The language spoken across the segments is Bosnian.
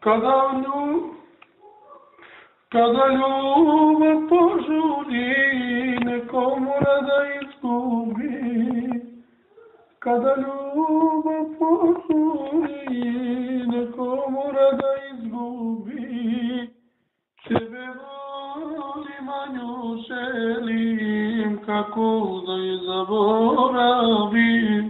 Kada ljubav požuri, neko mora da izgubi. Kada ljubav požuri, neko mora da izgubi. Tebe volim, a nju želim, kako da je zaboravim.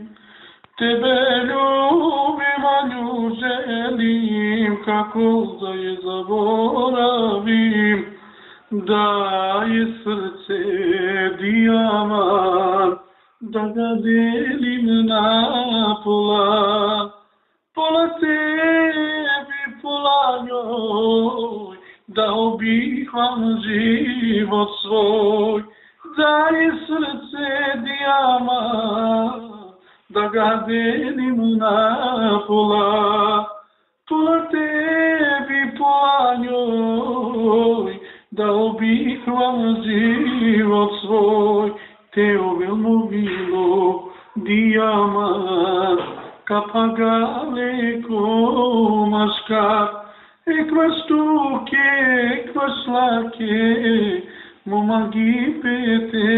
Tebe ljubim, a nju želim, kako da je zaboravim. Da je srce dijamant, da ga delim na pola. Pola tebi, pola njoj, dao bih vam život svoj. Da je srce dijamant, da ga delim na pola. Pola tebi, pola njoj, dao bih vam život svoj. Teo velmo bilo dijamant, kapagale komaška. Ekvaš tuke, ekvaš lake, momagi pete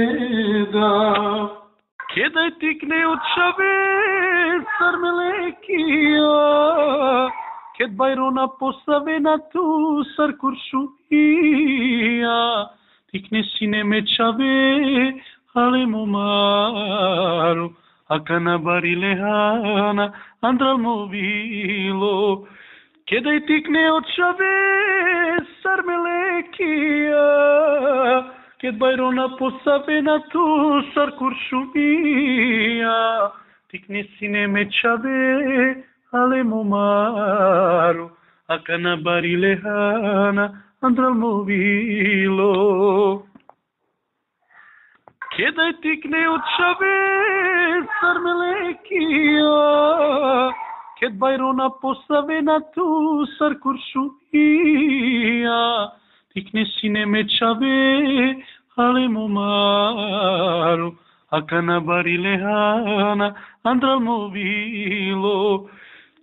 da. Kedaj tikne od šave, sarmelekija, ked bajrona posavena tu, sar kuršuija. Tikne sine me čave, ale momaru, akana bari lehana, andral movilo. Kedaj tikne od šave, sarmelekija, ked bajrona posavena tu, sar kuršuija. Tikne sine me čave, ale momaru, akana bari lehana, andral movilo. Kedaj tikne od šave, sarmelekija, ked bajrona posavena tu, sar kuršuija. Tikne sine me čave, ale momaru, akana bari lehana, andral movilo.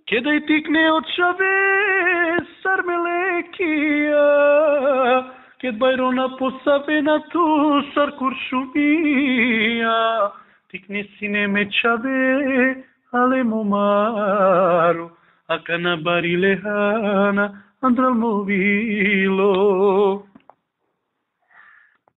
Kedaj tikne od šave, sarmelekija, ked bajrona posavena tu, sar kuršuija. Tikne sine me čave, ale momaru, akana bari lehana, andral movilo.